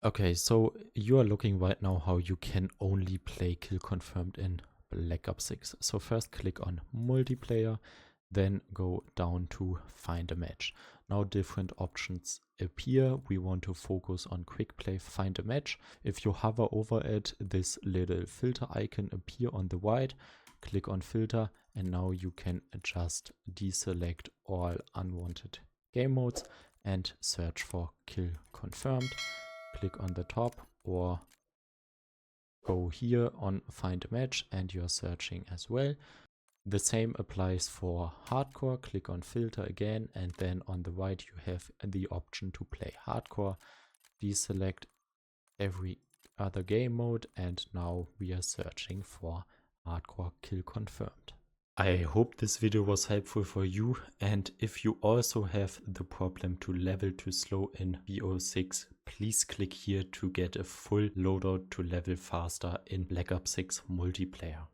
Okay, so you are looking right now how you can only play kill confirmed in Black Ops 6. So first click on multiplayer, then go down to find a match. Now different options appear. We want to focus on quick play, find a match. If you hover over it, this little filter icon appear on the right. Click on filter and now you can just deselect all unwanted game modes and search for kill confirmed. Click on the top or go here on find a match and you're searching as well. The same applies for hardcore. Click on filter again and then on the right you have the option to play hardcore. Deselect every other game mode and now we are searching for hardcore kill confirmed. I hope this video was helpful for you, and if you also have the problem to level too slow in BO6, please click here to get a full loadout to level faster in Black Ops 6 multiplayer.